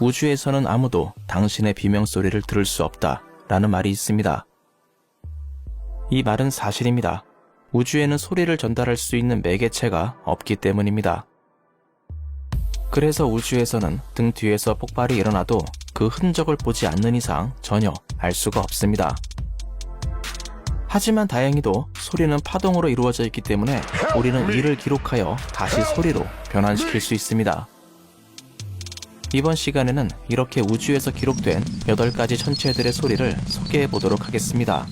우주에서는 아무도 당신의 비명소리를 들을 수 없다 라는 말이 있습니다. 이 말은 사실입니다. 우주에는 소리를 전달할 수 있는 매개체가 없기 때문입니다. 그래서 우주에서는 등 뒤에서 폭발이 일어나도 그 흔적을 보지 않는 이상 전혀 알 수가 없습니다. 하지만 다행히도 소리는 파동으로 이루어져 있기 때문에 우리는 이를 기록하여 다시 소리로 변환시킬 수 있습니다. 이번 시간에는 이렇게 우주에서 기록된 8가지 천체들의 소리를 소개해 보도록 하겠습니다.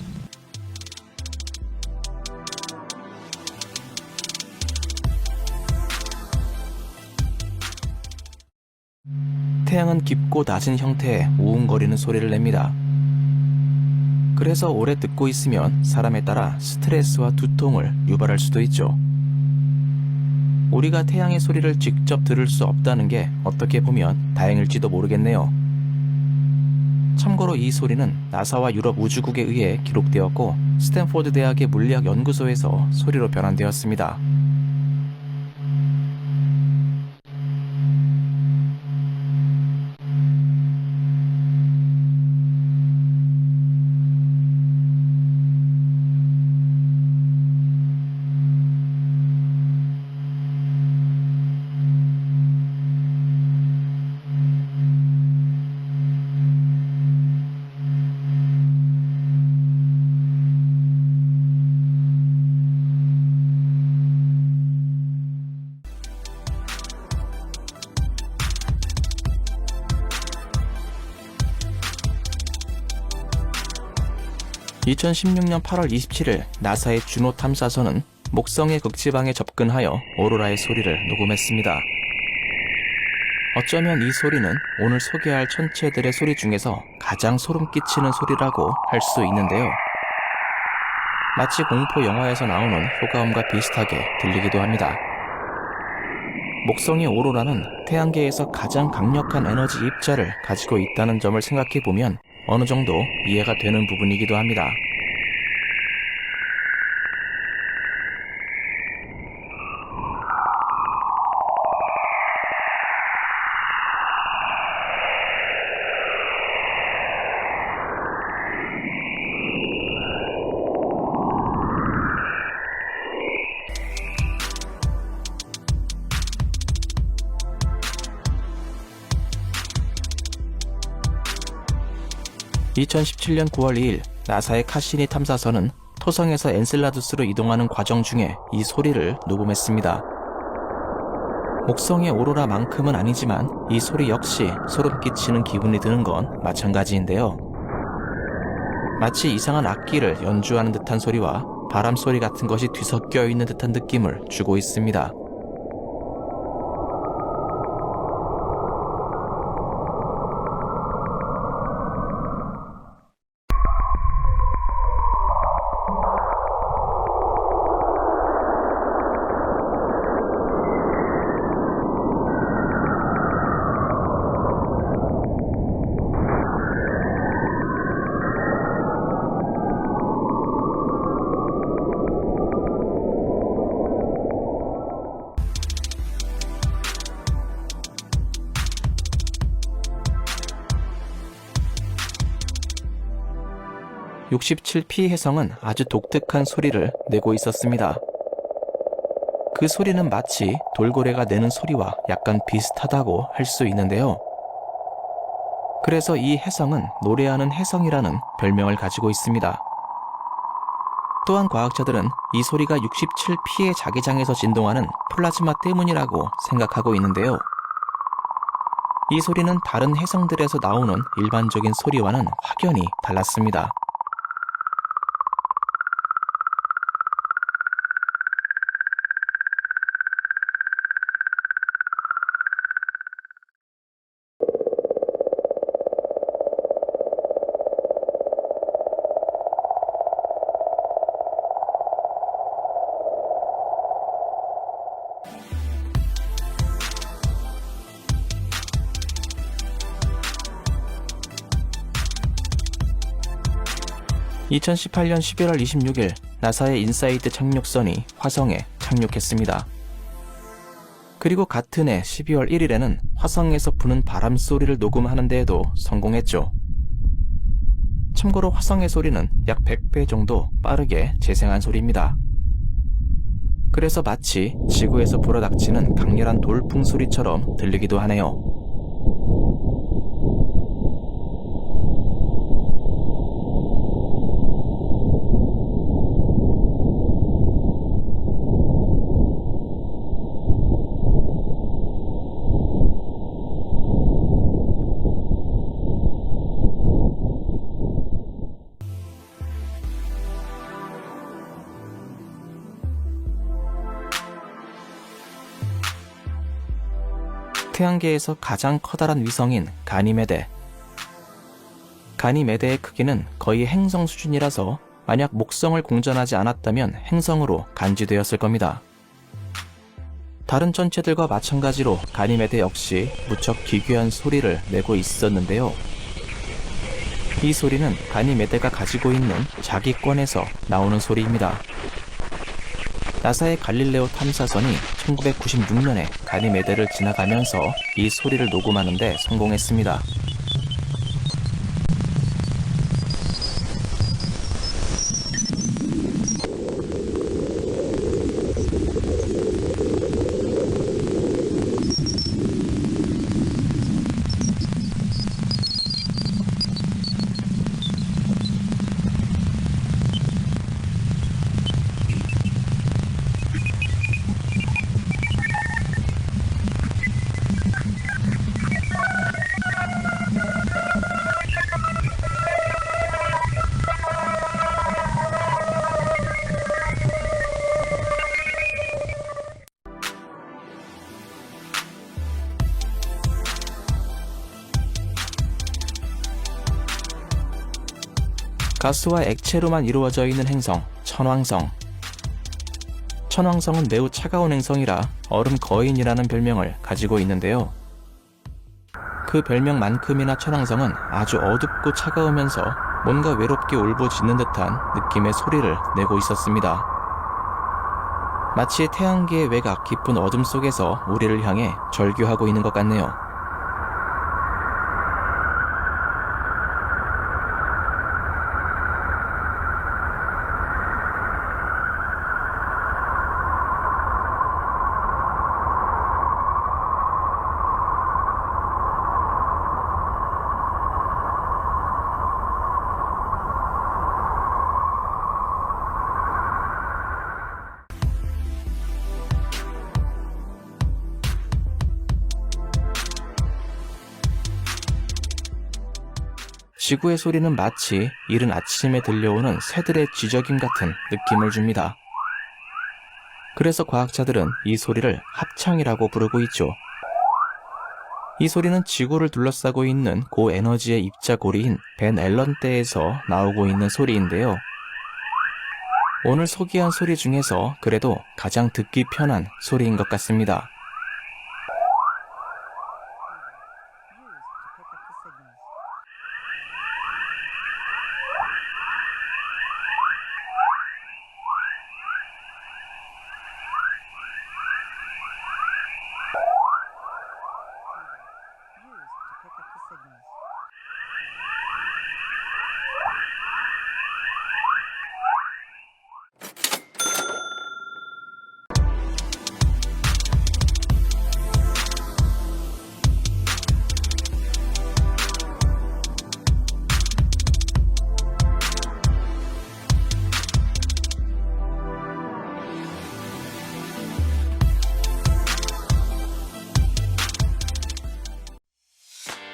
태양은 깊고 낮은 형태의 우웅거리는 소리를 냅니다. 그래서 오래 듣고 있으면 사람에 따라 스트레스와 두통을 유발할 수도 있죠. 우리가 태양의 소리를 직접 들을 수 없다는 게 어떻게 보면 다행일지도 모르겠네요. 참고로 이 소리는 나사와 유럽 우주국에 의해 기록되었고 스탠포드 대학의 물리학 연구소에서 소리로 변환되었습니다. (2016년 8월 27일) 나사의 주노 탐사선은 목성의 극지방에 접근하여 오로라의 소리를 녹음했습니다. 어쩌면 이 소리는 오늘 소개할 천체들의 소리 중에서 가장 소름 끼치는 소리라고 할 수 있는데요. 마치 공포 영화에서 나오는 효과음과 비슷하게 들리기도 합니다. 목성의 오로라는 태양계에서 가장 강력한 에너지 입자를 가지고 있다는 점을 생각해보면 어느 정도 이해가 되는 부분이기도 합니다. (2017년 9월 2일) 나사의 카시니 탐사선은 토성에서 엔셀라두스로 이동하는 과정 중에 이 소리를 녹음했습니다. 목성의 오로라만큼은 아니지만 이 소리 역시 소름 끼치는 기분이 드는 건 마찬가지인데요. 마치 이상한 악기를 연주하는 듯한 소리와 바람 소리 같은 것이 뒤섞여 있는 듯한 느낌을 주고 있습니다. (67P) 해성은 아주 독특한 소리를 내고 있었습니다. 그 소리는 마치 돌고래가 내는 소리와 약간 비슷하다고 할 수 있는데요. 그래서 이 해성은 노래하는 해성이라는 별명을 가지고 있습니다. 또한 과학자들은 이 소리가 67P의 자기장에서 진동하는 플라즈마 때문이라고 생각하고 있는데요. 이 소리는 다른 해성들에서 나오는 일반적인 소리와는 확연히 달랐습니다. (2018년 11월 26일) 나사의 인사이트 착륙선이 화성에 착륙했습니다. 그리고 같은 해 12월 1일에는 화성에서 부는 바람 소리를 녹음하는 데에도 성공했죠. 참고로 화성의 소리는 약 100배 정도 빠르게 재생한 소리입니다. 그래서 마치 지구에서 불어닥치는 강렬한 돌풍 소리처럼 들리기도 하네요. 태양계에서 가장 커다란 위성인 가니메데. 가니메데의 크기는 거의 행성 수준이라서 만약 목성을 공전하지 않았다면 행성으로 간주되었을 겁니다. 다른 천체들과 마찬가지로 가니메데 역시 무척 기괴한 소리를 내고 있었는데요. 이 소리는 가니메데가 가지고 있는 자기권에서 나오는 소리입니다. 나사의 갈릴레오 탐사선이 1996년에 가니메데를 지나가면서 이 소리를 녹음하는 데 성공했습니다. 가스와 액체로만 이루어져 있는 행성, 천왕성. 천왕성은 매우 차가운 행성이라 얼음 거인이라는 별명을 가지고 있는데요. 그 별명만큼이나 천왕성은 아주 어둡고 차가우면서 뭔가 외롭게 울부짖는 듯한 느낌의 소리를 내고 있었습니다. 마치 태양계의 외곽 깊은 어둠 속에서 우리를 향해 절규하고 있는 것 같네요. 지구의 소리는 마치 이른 아침에 들려오는 새들의 쥐저김 같은 느낌을 줍니다. 그래서 과학자들은 이 소리를 합창이라고 부르고 있죠. 이 소리는 지구를 둘러싸고 있는 고에너지의 입자고리인 벤 앨런대에서 나오고 있는 소리인데요. 오늘 소개한 소리 중에서 그래도 가장 듣기 편한 소리인 것 같습니다.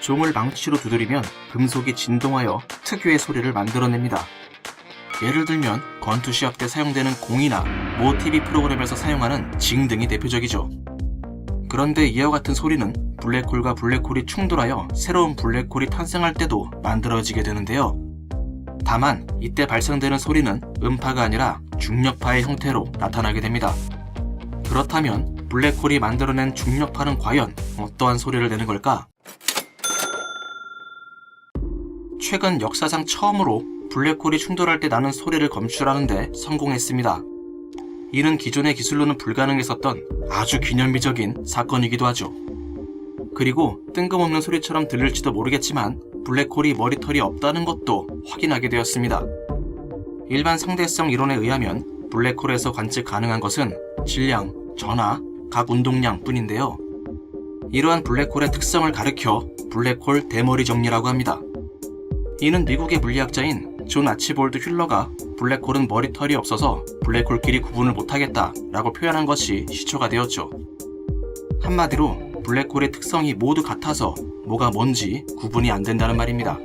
종을 망치로 두드리면 금속이 진동하여 특유의 소리를 만들어냅니다. 예를 들면 권투 시합 때 사용되는 공이나 모 TV 프로그램에서 사용하는 징 등이 대표적이죠. 그런데 이와 같은 소리는 블랙홀과 블랙홀이 충돌하여 새로운 블랙홀이 탄생할 때도 만들어지게 되는데요. 다만 이때 발생되는 소리는 음파가 아니라 중력파의 형태로 나타나게 됩니다. 그렇다면 블랙홀이 만들어낸 중력파는 과연 어떠한 소리를 내는 걸까? 최근 역사상 처음으로 블랙홀이 충돌할 때 나는 소리를 검출하는 데 성공했습니다. 이는 기존의 기술로는 불가능했었던 아주 기념비적인 사건이기도 하죠. 그리고 뜬금없는 소리처럼 들릴지도 모르겠지만 블랙홀이 머리털이 없다는 것도 확인하게 되었습니다. 일반 상대성 이론에 의하면 블랙홀에서 관측 가능한 것은 질량, 전하, 각 운동량 뿐인데요. 이러한 블랙홀의 특성을 가리켜 블랙홀 대머리 정리라고 합니다. 이는 미국의 물리학자인 존 아치볼드 휠러가 블랙홀은 머리털이 없어서 블랙홀끼리 구분을 못하겠다 라고 표현한 것이 시초가 되었죠. 한마디로 블랙홀의 특성이 모두 같아서 뭐가 뭔지 구분이 안 된다는 말입니다.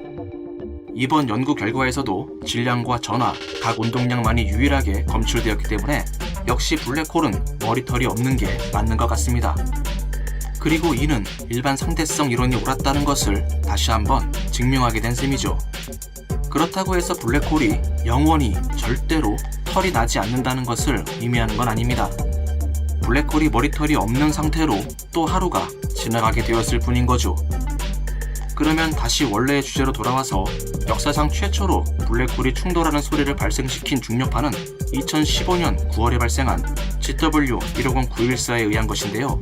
이번 연구 결과에서도 질량과 전하, 각 운동량만이 유일하게 검출되었기 때문에 역시 블랙홀은 머리털이 없는 게 맞는 것 같습니다. 그리고 이는 일반 상대성 이론이 옳았다는 것을 다시 한번 증명하게 된 셈이죠. 그렇다고 해서 블랙홀이 영원히 절대로 털이 나지 않는다는 것을 의미하는 건 아닙니다. 블랙홀이 머리털이 없는 상태로 또 하루가 지나가게 되었을 뿐인 거죠. 그러면 다시 원래의 주제로 돌아와서 역사상 최초로 블랙홀이 충돌하는 소리를 발생시킨 중력파는 2015년 9월에 발생한 GW150-914에 의한 것인데요.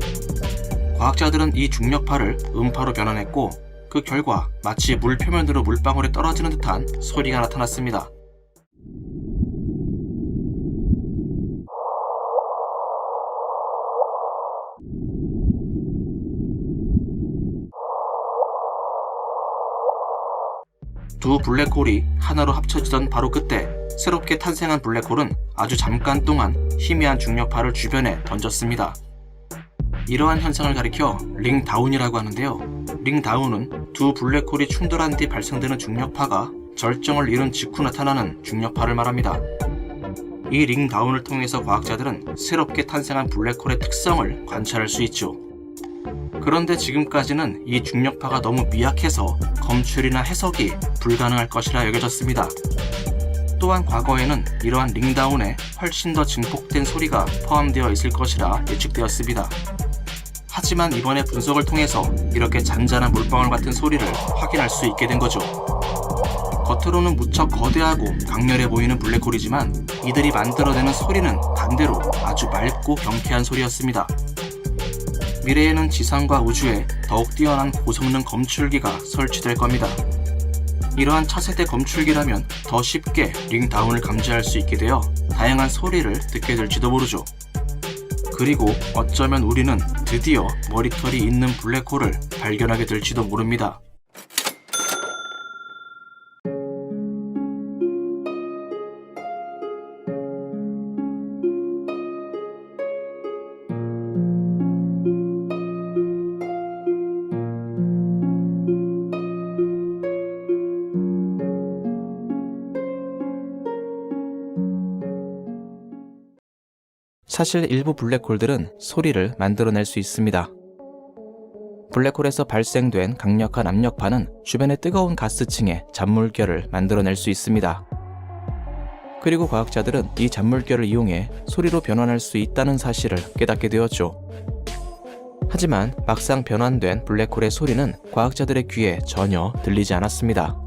과학자들은 이 중력파를 음파로 변환했고 그 결과 마치 물 표면으로 물방울이 떨어지는 듯한 소리가 나타났습니다. 두 블랙홀이 하나로 합쳐지던 바로 그때 새롭게 탄생한 블랙홀은 아주 잠깐 동안 희미한 중력파를 주변에 던졌습니다. 이러한 현상을 가리켜 링다운이라고 하는데요. 링다운은 두 블랙홀이 충돌한 뒤 발생되는 중력파가 절정을 이룬 직후 나타나는 중력파를 말합니다. 이 링다운을 통해서 과학자들은 새롭게 탄생한 블랙홀의 특성을 관찰할 수 있죠. 그런데 지금까지는 이 중력파가 너무 미약해서 검출이나 해석이 불가능할 것이라 여겨졌습니다. 또한 과거에는 이러한 링다운에 훨씬 더 증폭된 소리가 포함되어 있을 것이라 예측되었습니다. 하지만 이번에 분석을 통해서 이렇게 잔잔한 물방울 같은 소리를 확인할 수 있게 된 거죠. 겉으로는 무척 거대하고 강렬해 보이는 블랙홀이지만 이들이 만들어내는 소리는 반대로 아주 맑고 경쾌한 소리였습니다. 미래에는 지상과 우주에 더욱 뛰어난 고성능 검출기가 설치될 겁니다. 이러한 차세대 검출기라면 더 쉽게 링다운을 감지할 수 있게 되어 다양한 소리를 듣게 될지도 모르죠. 그리고 어쩌면 우리는 드디어 머리털이 있는 블랙홀을 발견하게 될지도 모릅니다. 사실 일부 블랙홀들은 소리를 만들어낼 수 있습니다. 블랙홀에서 발생된 강력한 압력파는 주변의 뜨거운 가스층에 잔물결을 만들어낼 수 있습니다. 그리고 과학자들은 이 잔물결을 이용해 소리로 변환할 수 있다는 사실을 깨닫게 되었죠. 하지만 막상 변환된 블랙홀의 소리는 과학자들의 귀에 전혀 들리지 않았습니다.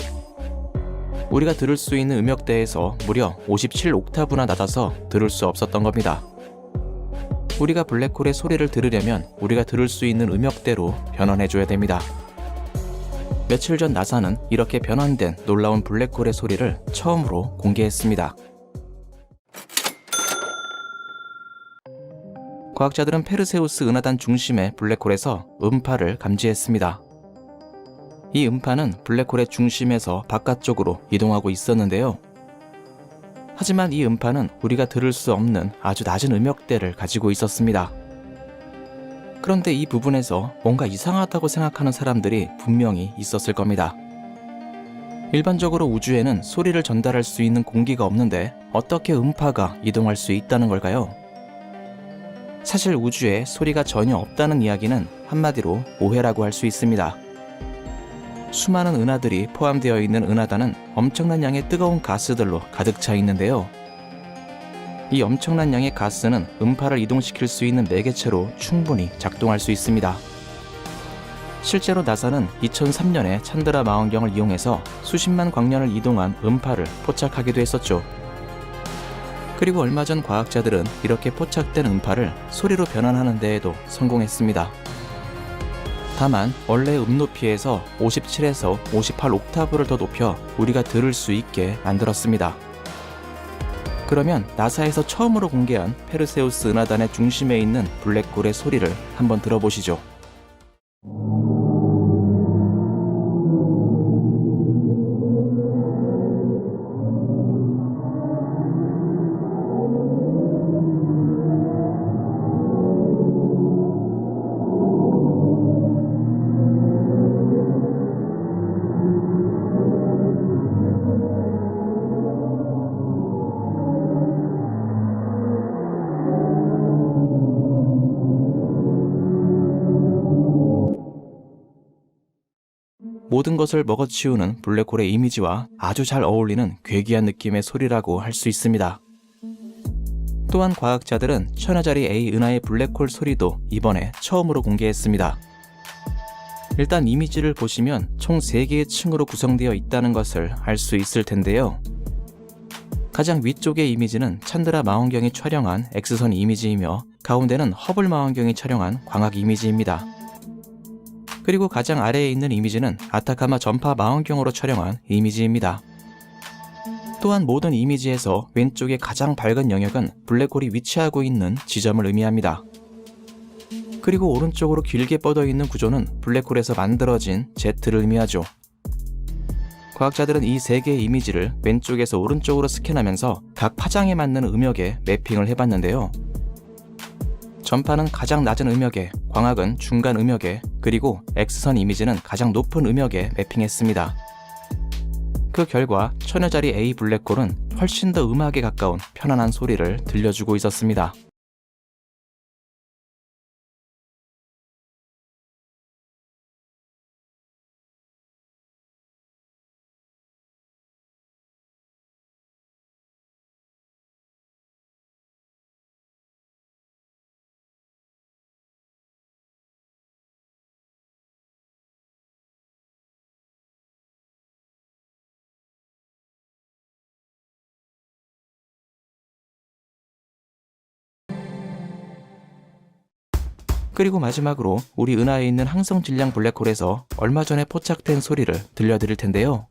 우리가 들을 수 있는 음역대에서 무려 57옥타브나 낮아서 들을 수 없었던 겁니다. 우리가 블랙홀의 소리를 들으려면 우리가 들을 수 있는 음역대로 변환해줘야 됩니다. 며칠 전 나사는 이렇게 변환된 놀라운 블랙홀의 소리를 처음으로 공개했습니다. 과학자들은 페르세우스 은하단 중심의 블랙홀에서 음파를 감지했습니다. 이 음파는 블랙홀의 중심에서 바깥쪽으로 이동하고 있었는데요. 하지만 이 음파는 우리가 들을 수 없는 아주 낮은 음역대를 가지고 있었습니다. 그런데 이 부분에서 뭔가 이상하다고 생각하는 사람들이 분명히 있었을 겁니다. 일반적으로 우주에는 소리를 전달할 수 있는 공기가 없는데 어떻게 음파가 이동할 수 있다는 걸까요? 사실 우주에 소리가 전혀 없다는 이야기는 한마디로 오해라고 할 수 있습니다. 수많은 은하들이 포함되어 있는 은하단은 엄청난 양의 뜨거운 가스들로 가득 차 있는데요. 이 엄청난 양의 가스는 음파를 이동시킬 수 있는 매개체로 충분히 작동할 수 있습니다. 실제로 나사는 2003년에 찬드라 망원경을 이용해서 수십만 광년을 이동한 음파를 포착하기도 했었죠. 그리고 얼마 전 과학자들은 이렇게 포착된 음파를 소리로 변환하는 데에도 성공했습니다. 다만 원래 높이에서 57에서 58옥타브를 더 높여 우리가 들을 수 있게 만들었습니다. 그러면 나사에서 처음으로 공개한 페르세우스 은하단의 중심에 있는 블랙홀의 소리를 한번 들어보시죠. 모든 것을 먹어치우는 블랙홀의 이미지와 아주 잘 어울리는 괴기한 느낌의 소리라고 할 수 있습니다. 또한 과학자들은 천하짜리 A 은하의 블랙홀 소리도 이번에 처음으로 공개했습니다. 일단 이미지를 보시면 총 3개의 층으로 구성되어 있다는 것을 알 수 있을 텐데요. 가장 위쪽의 이미지는 찬드라 망원경이 촬영한 X선 이미지이며 가운데는 허블 망원경이 촬영한 광학 이미지입니다. 그리고 가장 아래에 있는 이미지는 아타카마 전파 망원경으로 촬영한 이미지입니다. 또한 모든 이미지에서 왼쪽의 가장 밝은 영역은 블랙홀이 위치하고 있는 지점을 의미합니다. 그리고 오른쪽으로 길게 뻗어 있는 구조는 블랙홀에서 만들어진 Z를 의미하죠. 과학자들은 이 3개의 이미지를 왼쪽에서 오른쪽으로 스캔하면서 각 파장에 맞는 음역에 매핑을 해봤는데요. 전파는 가장 낮은 음역에, 광학은 중간 음역에, 그리고 X선 이미지는 가장 높은 음역에 매핑했습니다. 그 결과 천여짜리 A 블랙홀은 훨씬 더 음악에 가까운 편안한 소리를 들려주고 있었습니다. 그리고 마지막으로 우리 은하에 있는 항성 질량 블랙홀에서 얼마 전에 포착된 소리를 들려드릴 텐데요.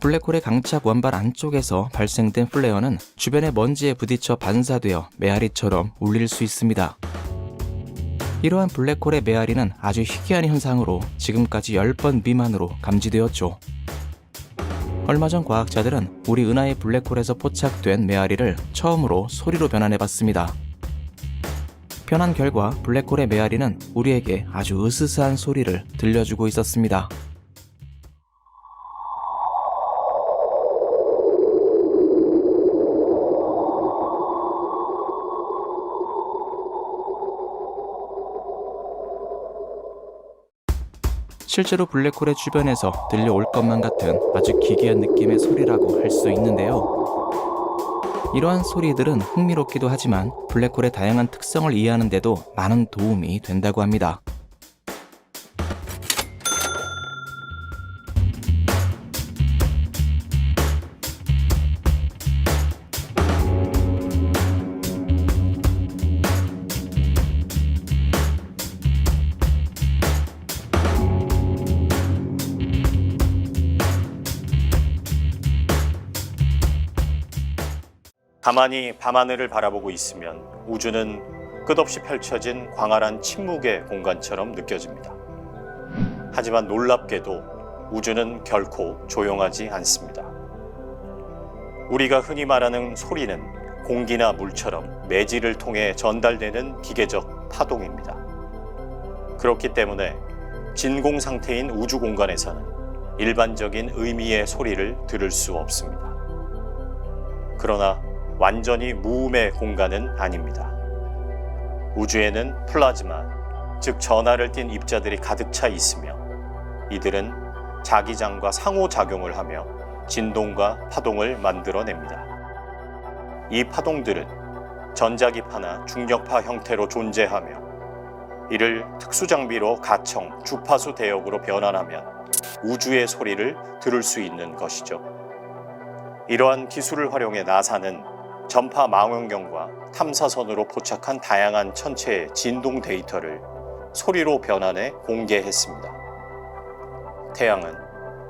블랙홀의 강착 원발 안쪽에서 발생된 플레어는 주변의 먼지에 부딪혀 반사되어 메아리처럼 울릴 수 있습니다. 이러한 블랙홀의 메아리는 아주 희귀한 현상으로 지금까지 10번 미만으로 감지되었죠. 얼마 전 과학자들은 우리 은하의 블랙홀에서 포착된 메아리를 처음으로 소리로 변환해봤습니다. 변환 결과 블랙홀의 메아리는 우리에게 아주 으스스한 소리를 들려주고 있었습니다. 실제로 블랙홀의 주변에서 들려올 것만 같은 아주 기괴한 느낌의 소리라고 할 수 있는데요. 이러한 소리들은 흥미롭기도 하지만 블랙홀의 다양한 특성을 이해하는 데도 많은 도움이 된다고 합니다. 가만히 밤하늘을 바라보고 있으면 우주는 끝없이 펼쳐진 광활한 침묵의 공간처럼 느껴집니다. 하지만 놀랍게도 우주는 결코 조용하지 않습니다. 우리가 흔히 말하는 소리는 공기나 물처럼 매질을 통해 전달되는 기계적 파동입니다. 그렇기 때문에 진공 상태인 우주 공간에서는 일반적인 의미의 소리를 들을 수 없습니다. 그러나 완전히 무음의 공간은 아닙니다. 우주에는 플라즈마, 즉 전하를 띤 입자들이 가득 차 있으며 이들은 자기장과 상호작용을 하며 진동과 파동을 만들어냅니다. 이 파동들은 전자기파나 중력파 형태로 존재하며 이를 특수장비로 가청, 주파수 대역으로 변환하면 우주의 소리를 들을 수 있는 것이죠. 이러한 기술을 활용해 나사는 전파 망원경과 탐사선으로 포착한 다양한 천체의 진동 데이터를 소리로 변환해 공개했습니다. 태양은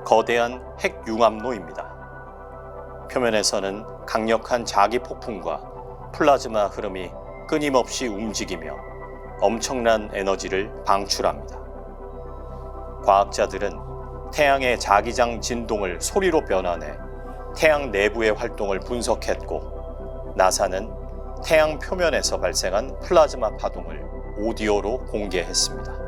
거대한 핵융합로입니다. 표면에서는 강력한 자기 폭풍과 플라즈마 흐름이 끊임없이 움직이며 엄청난 에너지를 방출합니다. 과학자들은 태양의 자기장 진동을 소리로 변환해 태양 내부의 활동을 분석했고, 나사는 태양 표면에서 발생한 플라즈마 파동을 오디오로 공개했습니다.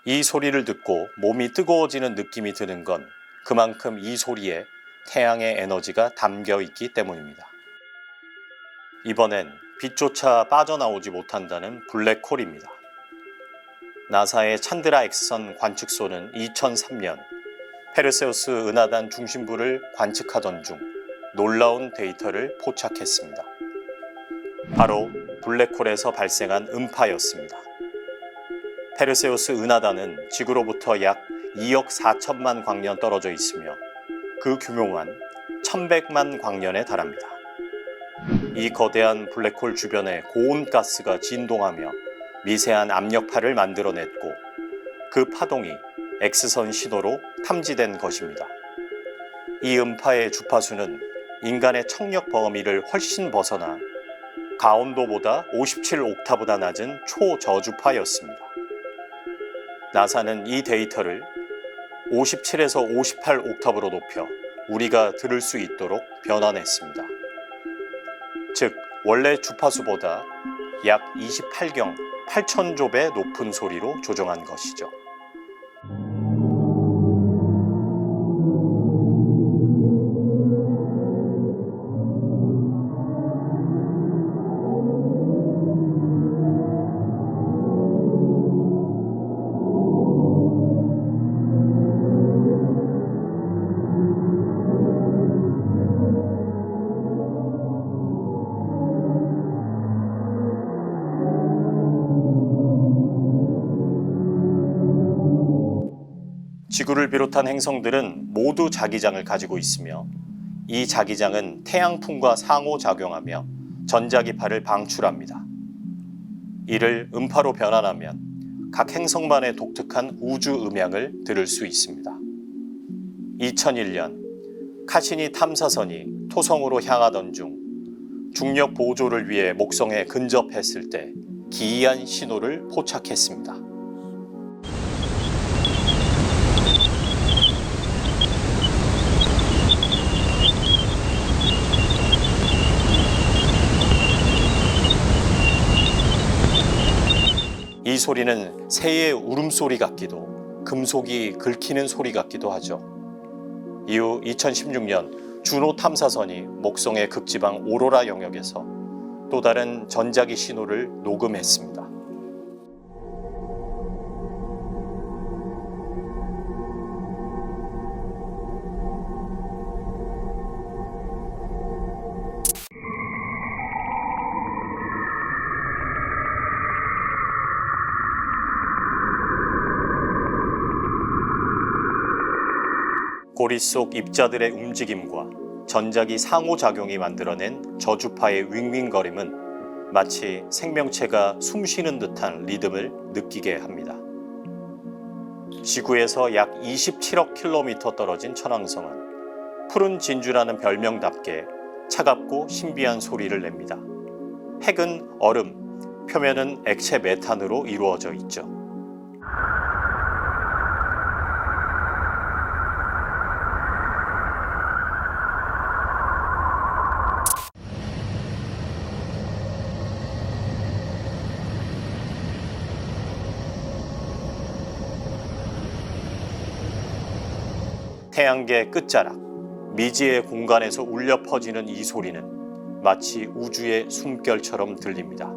이 소리를 듣고 몸이 뜨거워지는 느낌이 드는 건 그만큼 이 소리에 태양의 에너지가 담겨 있기 때문입니다. 이번엔 빛조차 빠져나오지 못한다는 블랙홀입니다. 나사의 찬드라 X선 관측소는 2003년 페르세우스 은하단 중심부를 관측하던 중 놀라운 데이터를 포착했습니다. 바로 블랙홀에서 발생한 음파였습니다. 페르세우스 은하단은 지구로부터 약 2억 4천만 광년 떨어져 있으며 그 규모만 1100만 광년에 달합니다. 이 거대한 블랙홀 주변에 고온 가스가 진동하며 미세한 압력파를 만들어냈고, 그 파동이 X선 신호로 탐지된 것입니다. 이 음파의 주파수는 인간의 청력 범위를 훨씬 벗어나 가온도보다 57옥타브나 낮은 초저주파였습니다. 나사는 이 데이터를 57에서 58옥타브로 높여 우리가 들을 수 있도록 변환했습니다. 즉, 원래 주파수보다 약 28경 8천조배 높은 소리로 조정한 것이죠. 지구를 비롯한 행성들은 모두 자기장을 가지고 있으며, 이 자기장은 태양풍과 상호작용하며 전자기파를 방출합니다. 이를 음파로 변환하면 각 행성만의 독특한 우주 음향을 들을 수 있습니다. 2001년 카시니 탐사선이 토성으로 향하던 중 중력 보조를 위해 목성에 근접했을 때 기이한 신호를 포착했습니다. 이 소리는 새의 울음소리 같기도, 금속이 긁히는 소리 같기도 하죠. 이후 2016년 주노 탐사선이 목성의 극지방 오로라 영역에서 또 다른 전자기 신호를 녹음했습니다. 고리 속 입자들의 움직임과 전자기 상호작용이 만들어낸 저주파의 윙윙거림은 마치 생명체가 숨쉬는 듯한 리듬을 느끼게 합니다. 지구에서 약 27억 킬로미터 떨어진 천왕성은 푸른 진주라는 별명답게 차갑고 신비한 소리를 냅니다. 핵은 얼음, 표면은 액체 메탄으로 이루어져 있죠. 태양계 끝자락, 미지의 공간에서 울려 퍼지는 이 소리는 마치 우주의 숨결처럼 들립니다.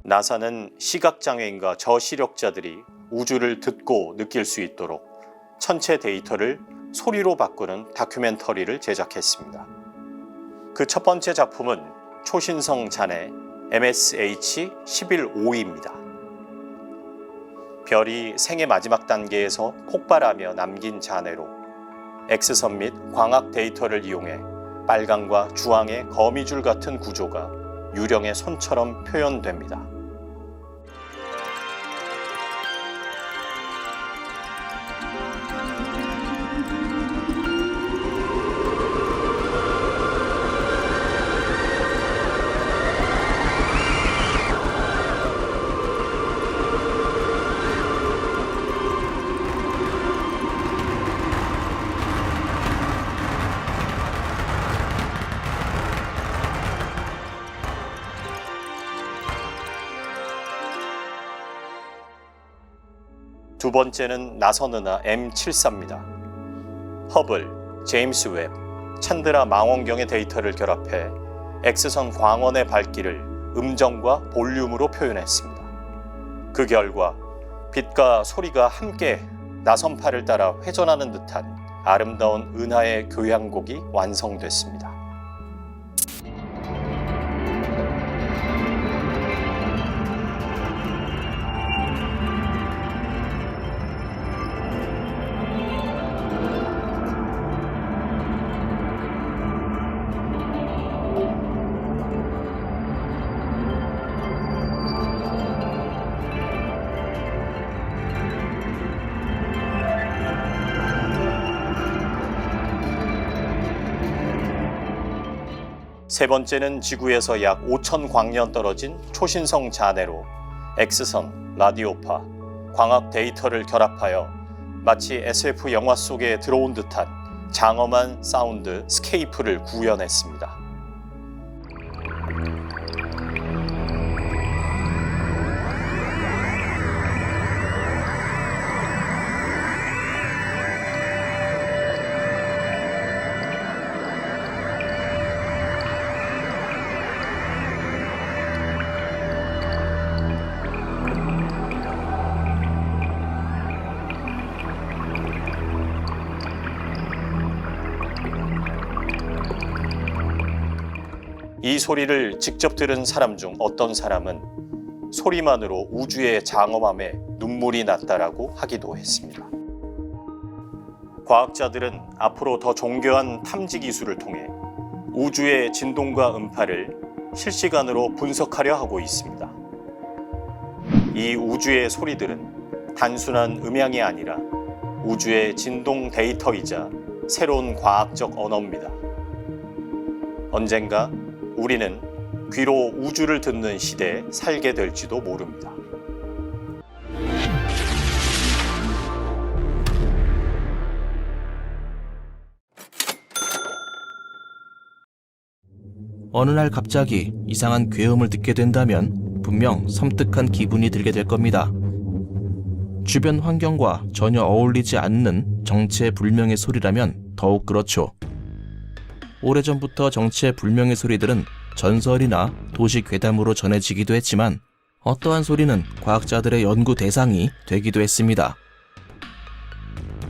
나사는 시각장애인과 저시력자들이 우주를 듣고 느낄 수 있도록 천체 데이터를 소리로 바꾸는 다큐멘터리를 제작했습니다. 그 첫 번째 작품은 초신성 잔해 MSH-11-5입니다. 별이 생의 마지막 단계에서 폭발하며 남긴 잔해로 X선 및 광학 데이터를 이용해 빨강과 주황의 거미줄 같은 구조가 유령의 손처럼 표현됩니다. 두 번째는 나선 은하 M74입니다. 허블, 제임스 웹, 찬드라 망원경의 데이터를 결합해 X선 광원의 밝기를 음정과 볼륨으로 표현했습니다. 그 결과 빛과 소리가 함께 나선파를 따라 회전하는 듯한 아름다운 은하의 교향곡이 완성됐습니다. 세 번째는 지구에서 약 5천 광년 떨어진 초신성 잔해로 X선, 라디오파, 광학 데이터를 결합하여 마치 SF 영화 속에 들어온 듯한 장엄한 사운드 스케이프를 구현했습니다. 이 소리를 직접 들은 사람 중 어떤 사람은 소리만으로 우주의 장엄함에 눈물이 났다라고 하기도 했습니다. 과학자들은 앞으로 더 정교한 탐지 기술을 통해 우주의 진동과 음파를 실시간으로 분석하려 하고 있습니다. 이 우주의 소리들은 단순한 음향이 아니라 우주의 진동 데이터이자 새로운 과학적 언어입니다. 언젠가 우리는 귀로 우주를 듣는 시대에 살게 될지도 모릅니다. 어느 날 갑자기 이상한 괴음을 듣게 된다면 분명 섬뜩한 기분이 들게 될 겁니다. 주변 환경과 전혀 어울리지 않는 정체불명의 소리라면 더욱 그렇죠. 오래전부터 정체불명의 소리들은 전설이나 도시 괴담으로 전해지기도 했지만 어떠한 소리는 과학자들의 연구 대상이 되기도 했습니다.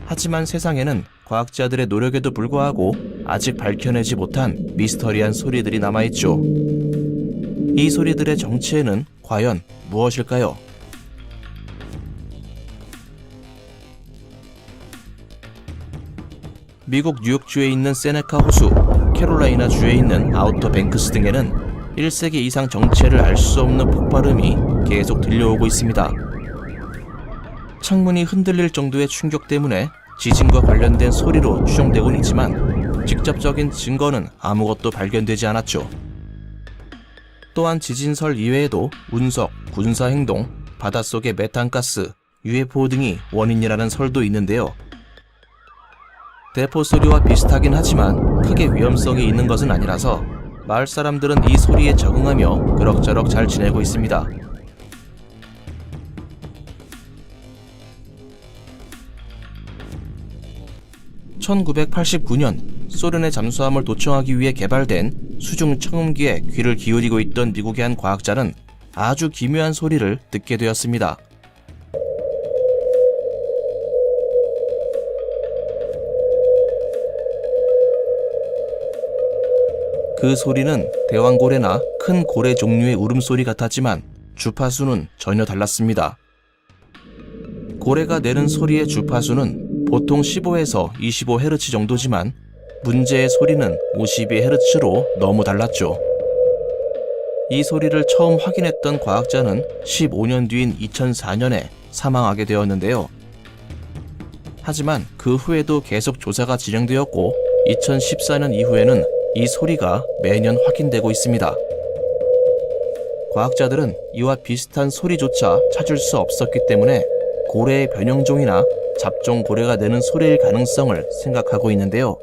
하지만 세상에는 과학자들의 노력에도 불구하고 아직 밝혀내지 못한 미스터리한 소리들이 남아있죠. 이 소리들의 정체는 과연 무엇일까요? 미국 뉴욕주에 있는 세네카 호수, 캐롤라이나 주에 있는 아우터 뱅크스 등에는 1세기 이상 정체를 알 수 없는 폭발음이 계속 들려오고 있습니다. 창문이 흔들릴 정도의 충격 때문에 지진과 관련된 소리로 추정되곤 있지만 직접적인 증거는 아무것도 발견되지 않았죠. 또한 지진설 이외에도 운석, 군사행동, 바닷속의 메탄가스, UFO 등이 원인이라는 설도 있는데요. 대포 소리와 비슷하긴 하지만 크게 위험성이 있는 것은 아니라서 마을 사람들은 이 소리에 적응하며 그럭저럭 잘 지내고 있습니다. (1989년) 소련의 잠수함을 도청하기 위해 개발된 수중 청음기에 귀를 기울이고 있던 미국의 한 과학자는 아주 기묘한 소리를 듣게 되었습니다. 그 소리는 대왕고래나 큰 고래 종류의 울음소리 같았지만 주파수는 전혀 달랐습니다. 고래가 내는 소리의 주파수는 보통 15에서 25Hz 정도지만 문제의 소리는 52Hz로 너무 달랐죠. 이 소리를 처음 확인했던 과학자는 15년 뒤인 2004년에 사망하게 되었는데요. 하지만 그 후에도 계속 조사가 진행되었고 2014년 이후에는 이 소리가 매년 확인되고 있습니다. 과학자들은 이와 비슷한 소리조차 찾을 수 없었기 때문에 고래의 변형종이나 잡종 고래가 내는 소리일 가능성을 생각하고 있는데요.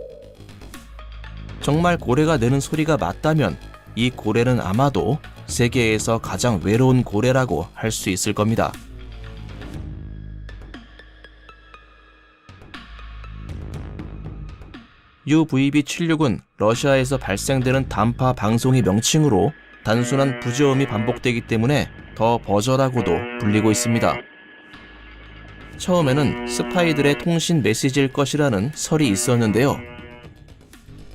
정말 고래가 내는 소리가 맞다면 이 고래는 아마도 세계에서 가장 외로운 고래라고 할 수 있을 겁니다. UVB76은 러시아에서 발생되는 단파 방송의 명칭으로 단순한 부저음이 반복되기 때문에 더 버저라고도 불리고 있습니다. 처음에는 스파이들의 통신 메시지일 것이라는 설이 있었는데요.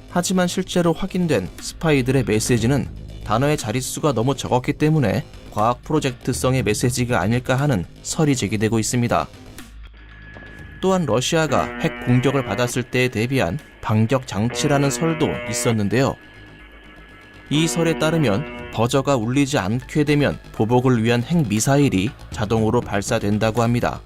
하지만 실제로 확인된 스파이들의 메시지는 단어의 자릿수가 너무 적었기 때문에 과학 프로젝트성의 메시지가 아닐까 하는 설이 제기되고 있습니다. 또한 러시아가 핵 공격을 받았을 때에 대비한 반격 장치라는 설도 있었는데요. 이 설에 따르면 버저가 울리지 않게 되면 보복을 위한 핵 미사일이 자동으로 발사된다고 합니다.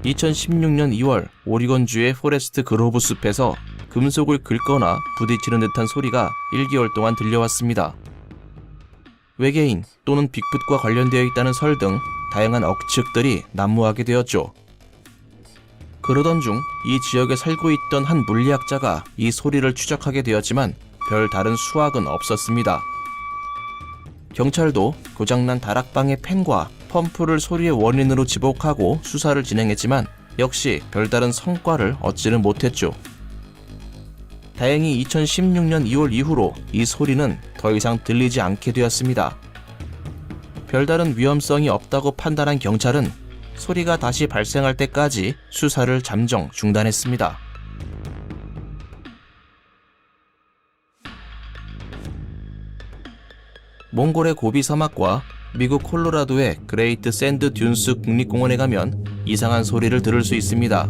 (2016년 2월) 오리건주의 포레스트 그로브 숲에서 금속을 긁거나 부딪히는 듯한 소리가 1개월 동안 들려왔습니다. 외계인 또는 빅풋과 관련되어 있다는 설 등 다양한 억측들이 난무하게 되었죠. 그러던 중 이 지역에 살고 있던 한 물리학자가 이 소리를 추적하게 되었지만 별 다른 수확은 없었습니다. 경찰도 고장난 다락방의 팬과 펌프를 소리의 원인으로 지목하고 수사를 진행했지만 역시 별다른 성과를 얻지는 못했죠. 다행히 2016년 2월 이후로 이 소리는 더 이상 들리지 않게 되었습니다. 별다른 위험성이 없다고 판단한 경찰은 소리가 다시 발생할 때까지 수사를 잠정 중단했습니다. 몽골의 고비 사막과 미국 콜로라도의 그레이트 샌드 듄스 국립공원에 가면 이상한 소리를 들을 수 있습니다.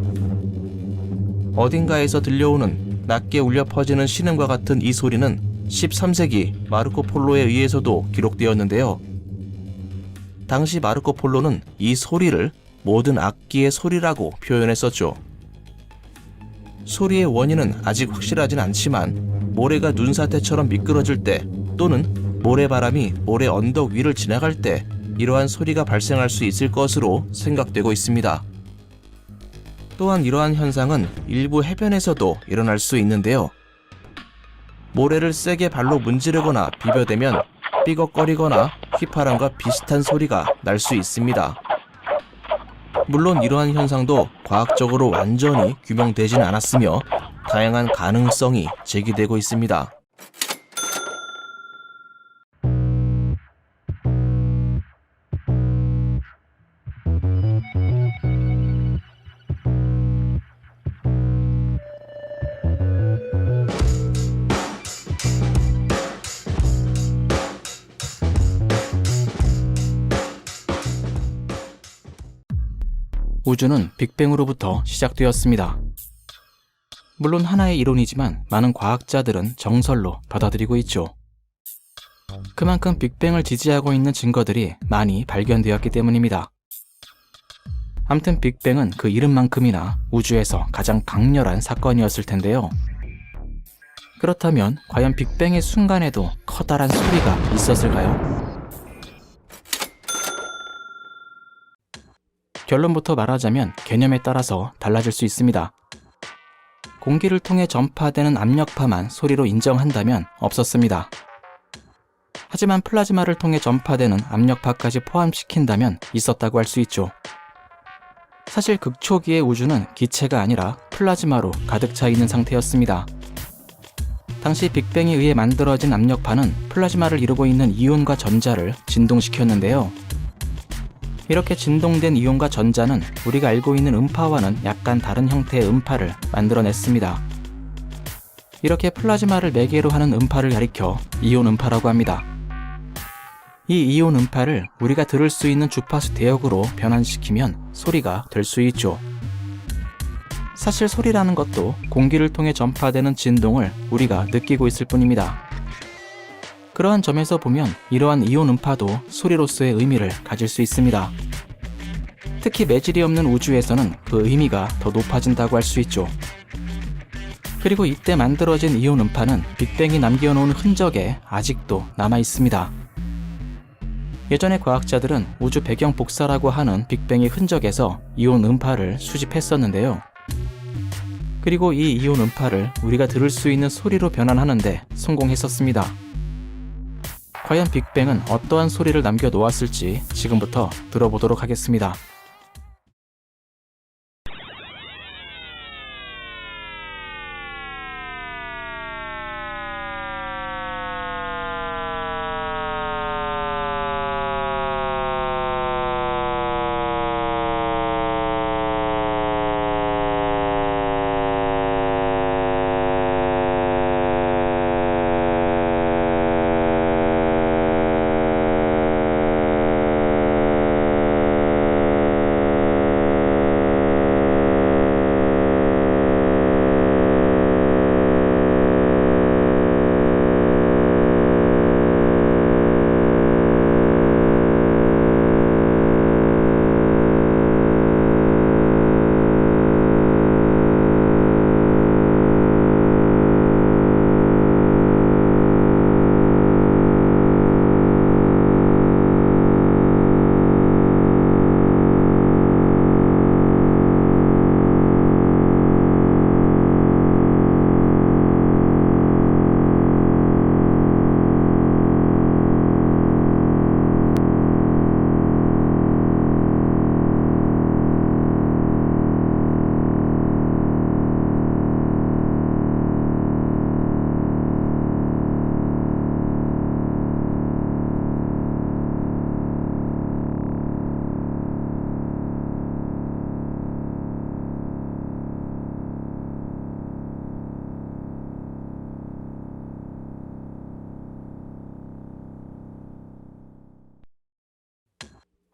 어딘가에서 들려오는 낮게 울려 퍼지는 신음과 같은 이 소리는 13세기 마르코 폴로에 의해서도 기록되었는데요. 당시 마르코 폴로는 이 소리를 모든 악기의 소리라고 표현했었죠. 소리의 원인은 아직 확실하진 않지만 모래가 눈사태처럼 미끄러질 때 또는 모래바람이 모래 언덕 위를 지나갈 때 이러한 소리가 발생할 수 있을 것으로 생각되고 있습니다. 또한 이러한 현상은 일부 해변에서도 일어날 수 있는데요. 모래를 세게 발로 문지르거나 비벼대면 삐걱거리거나 휘파람과 비슷한 소리가 날 수 있습니다. 물론 이러한 현상도 과학적으로 완전히 규명되지는 않았으며 다양한 가능성이 제기되고 있습니다. 우주는 빅뱅으로부터 시작되었습니다. 물론 하나의 이론이지만 많은 과학자들은 정설로 받아들이고 있죠. 그만큼 빅뱅을 지지하고 있는 증거들이 많이 발견되었기 때문입니다. 암튼 빅뱅은 그 이름만큼이나 우주에서 가장 강렬한 사건이었을 텐데요. 그렇다면 과연 빅뱅의 순간에도 커다란 소리가 있었을까요? 결론부터 말하자면 개념에 따라서 달라질 수 있습니다. 공기를 통해 전파되는 압력파만 소리로 인정한다면 없었습니다. 하지만 플라즈마를 통해 전파되는 압력파까지 포함시킨다면 있었다고 할 수 있죠. 사실 극초기의 우주는 기체가 아니라 플라즈마로 가득 차 있는 상태였습니다. 당시 빅뱅에 의해 만들어진 압력파는 플라즈마를 이루고 있는 이온과 전자를 진동시켰는데요. 이렇게 진동된 이온과 전자는 우리가 알고 있는 음파와는 약간 다른 형태의 음파를 만들어냈습니다. 이렇게 플라즈마를 매개로 하는 음파를 가리켜 이온 음파라고 합니다. 이 이온 음파를 우리가 들을 수 있는 주파수 대역으로 변환시키면 소리가 될 수 있죠. 사실 소리라는 것도 공기를 통해 전파되는 진동을 우리가 느끼고 있을 뿐입니다. 그러한 점에서 보면 이러한 이온 음파도 소리로서의 의미를 가질 수 있습니다. 특히 매질이 없는 우주에서는 그 의미가 더 높아진다고 할 수 있죠. 그리고 이때 만들어진 이온 음파는 빅뱅이 남겨놓은 흔적에 아직도 남아 있습니다. 예전에 과학자들은 우주 배경 복사라고 하는 빅뱅의 흔적에서 이온 음파를 수집했었는데요. 그리고 이 이온 음파를 우리가 들을 수 있는 소리로 변환하는데 성공했었습니다. 과연 빅뱅은 어떠한 소리를 남겨놓았을지 지금부터 들어보도록 하겠습니다.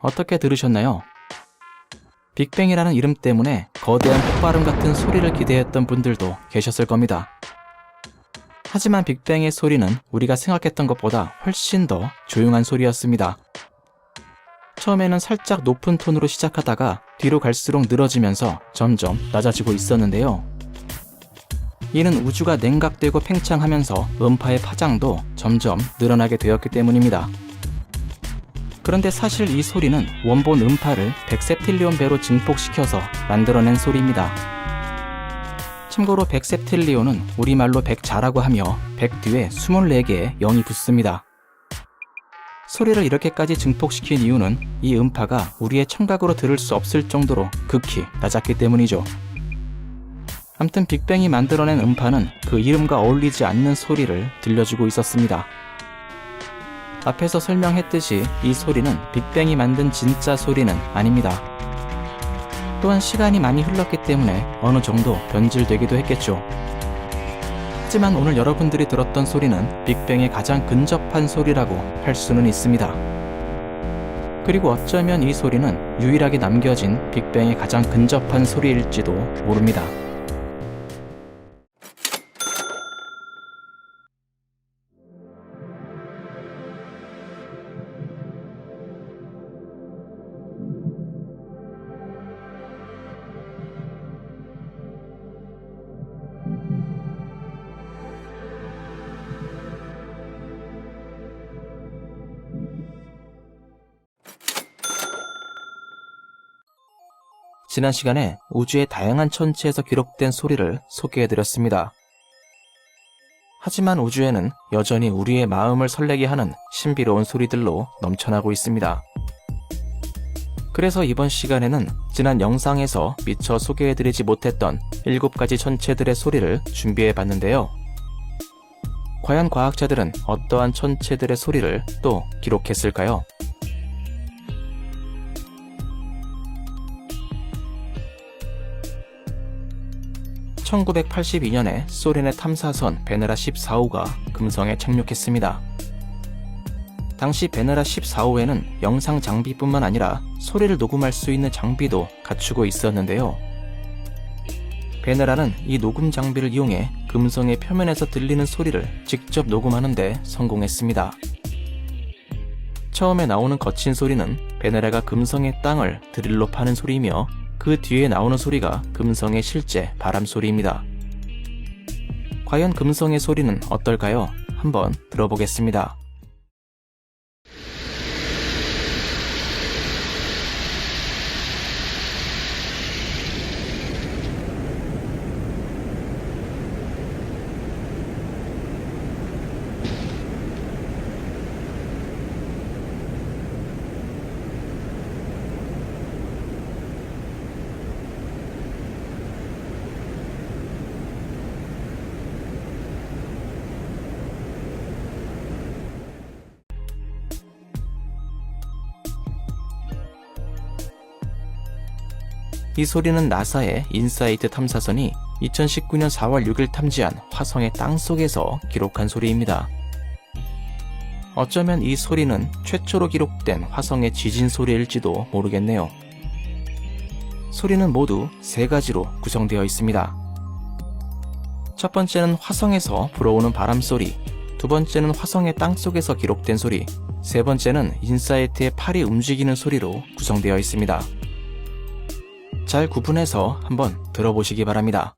어떻게 들으셨나요? 빅뱅이라는 이름 때문에 거대한 폭발음 같은 소리를 기대했던 분들도 계셨을 겁니다. 하지만 빅뱅의 소리는 우리가 생각했던 것보다 훨씬 더 조용한 소리였습니다. 처음에는 살짝 높은 톤으로 시작하다가 뒤로 갈수록 늘어지면서 점점 낮아지고 있었는데요. 이는 우주가 냉각되고 팽창하면서 음파의 파장도 점점 늘어나게 되었기 때문입니다. 그런데 사실 이 소리는 원본 음파를 100세틸리온 배로 증폭시켜서 만들어낸 소리입니다. 참고로 100세틸리온은 우리말로 100자라고 하며 100 뒤에 24개의 0이 붙습니다. 소리를 이렇게까지 증폭시킨 이유는 이 음파가 우리의 청각으로 들을 수 없을 정도로 극히 낮았기 때문이죠. 암튼 빅뱅이 만들어낸 음파는 그 이름과 어울리지 않는 소리를 들려주고 있었습니다. 앞에서 설명했듯이 이 소리는 빅뱅이 만든 진짜 소리는 아닙니다. 또한 시간이 많이 흘렀기 때문에 어느 정도 변질되기도 했겠죠. 하지만 오늘 여러분들이 들었던 소리는 빅뱅에 가장 근접한 소리라고 할 수는 있습니다. 그리고 어쩌면 이 소리는 유일하게 남겨진 빅뱅에 가장 근접한 소리일지도 모릅니다. 지난 시간에 우주의 다양한 천체에서 기록된 소리를 소개해드렸습니다. 하지만 우주에는 여전히 우리의 마음을 설레게 하는 신비로운 소리들로 넘쳐나고 있습니다. 그래서 이번 시간에는 지난 영상에서 미처 소개해드리지 못했던 7가지 천체들의 소리를 준비해봤는데요. 과연 과학자들은 어떠한 천체들의 소리를 또 기록했을까요? 1982년에 소련의 탐사선 베네라 14호가 금성에 착륙했습니다. 당시 베네라 14호에는 영상 장비뿐만 아니라 소리를 녹음할 수 있는 장비도 갖추고 있었는데요. 베네라는 이 녹음 장비를 이용해 금성의 표면에서 들리는 소리를 직접 녹음하는 데 성공했습니다. 처음에 나오는 거친 소리는 베네라가 금성의 땅을 드릴로 파는 소리이며 그 뒤에 나오는 소리가 금성의 실제 바람 소리입니다. 과연 금성의 소리는 어떨까요? 한번 들어보겠습니다. 이 소리는 나사의 인사이트 탐사선이 2019년 4월 6일 탐지한 화성의 땅속에서 기록한 소리입니다. 어쩌면 이 소리는 최초로 기록된 화성의 지진 소리일지도 모르겠네요. 소리는 모두 3가지로 구성되어 있습니다. 첫 번째는 화성에서 불어오는 바람 소리, 두 번째는 화성의 땅속에서 기록된 소리, 세 번째는 인사이트의 팔이 움직이는 소리로 구성되어 있습니다. 잘 구분해서 한번 들어보시기 바랍니다.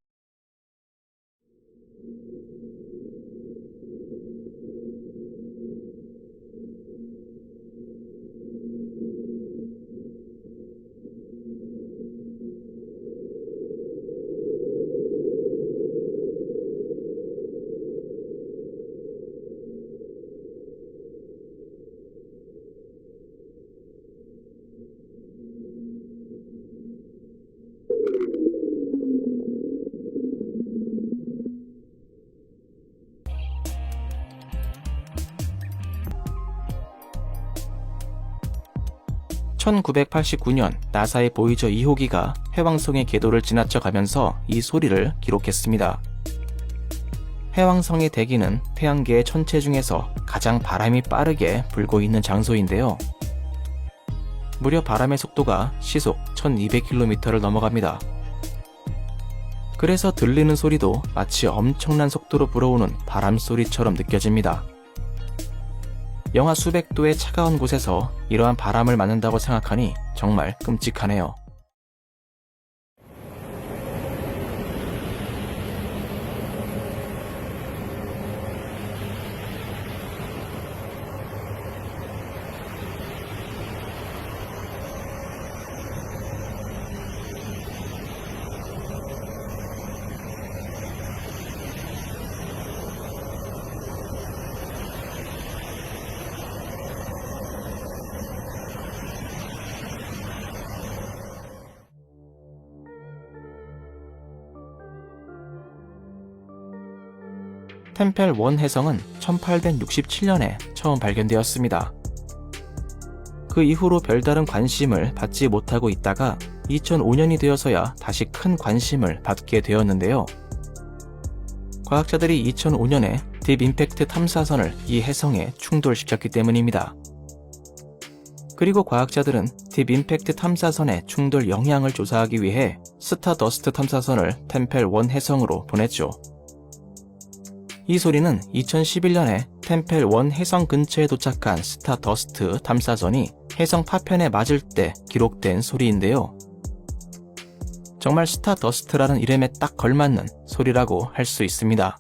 (1989년) 나사의 보이저 2호기가 해왕성의 궤도를 지나쳐 가면서 이 소리를 기록했습니다. 해왕성의 대기는 태양계의 천체 중에서 가장 바람이 빠르게 불고 있는 장소인데요. 무려 바람의 속도가 시속 1200km를 넘어갑니다. 그래서 들리는 소리도 마치 엄청난 속도로 불어오는 바람 소리처럼 느껴집니다. 영하 수백 도의 차가운 곳에서 이러한 바람을 맞는다고 생각하니 정말 끔찍하네요. 템펠 1 해성은 1867년에 처음 발견되었습니다. 그 이후로 별다른 관심을 받지 못하고 있다가 2005년이 되어서야 다시 큰 관심을 받게 되었는데요. 과학자들이 2005년에 딥 임팩트 탐사선을 이 해성에 충돌시켰기 때문입니다. 그리고 과학자들은 딥 임팩트 탐사선의 충돌 영향을 조사하기 위해 스타더스트 탐사선을 템펠 1 해성으로 보냈죠. 이 소리는 2011년에 템펠 1 해성 근처에 도착한 스타더스트 탐사선이 해성 파편에 맞을 때 기록된 소리인데요. 정말 스타더스트라는 이름에 딱 걸맞는 소리라고 할 수 있습니다.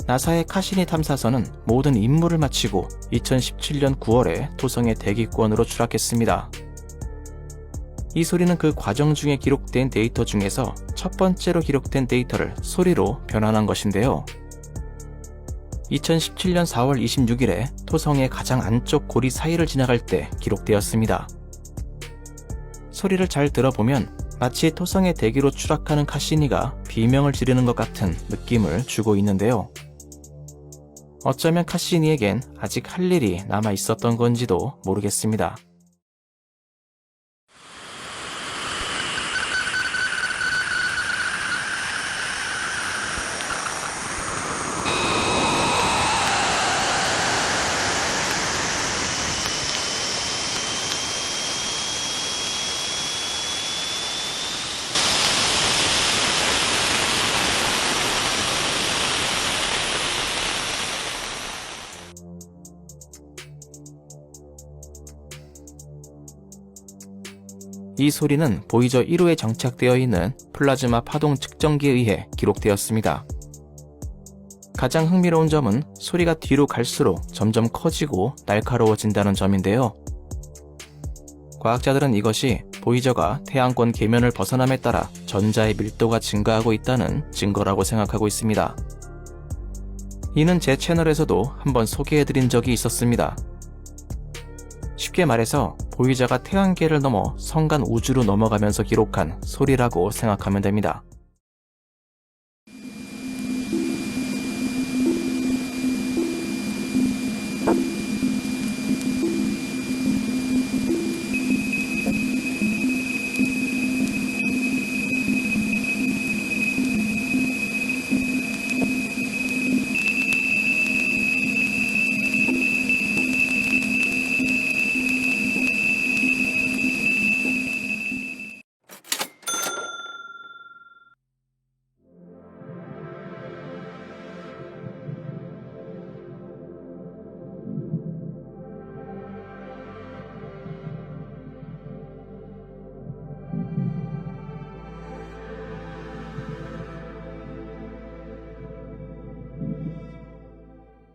나사의 카시니 탐사선은 모든 임무를 마치고 2017년 9월에 토성의 대기권으로 추락했습니다. 이 소리는 그 과정 중에 기록된 데이터 중에서 첫 번째로 기록된 데이터를 소리로 변환한 것인데요. 2017년 4월 26일에 토성의 가장 안쪽 고리 사이를 지나갈 때 기록되었습니다. 소리를 잘 들어보면 마치 토성의 대기로 추락하는 카시니가 비명을 지르는 것 같은 느낌을 주고 있는데요. 어쩌면 카시니에겐 아직 할 일이 남아 있었던 건지도 모르겠습니다. 이 소리는 보이저 1호에 정착되어 있는 플라즈마 파동 측정기에 의해 기록되었습니다. 가장 흥미로운 점은 소리가 뒤로 갈수록 점점 커지고 날카로워진다는 점인데요. 과학자들은 이것이 보이저가 태양권 계면을 벗어남에 따라 전자의 밀도가 증가하고 있다는 증거라고 생각하고 있습니다. 이는 제 채널에서도 한번 소개해드린 적이 있었습니다. 쉽게 말해서 보이저가 태양계를 넘어 성간 우주로 넘어가면서 기록한 소리라고 생각하면 됩니다.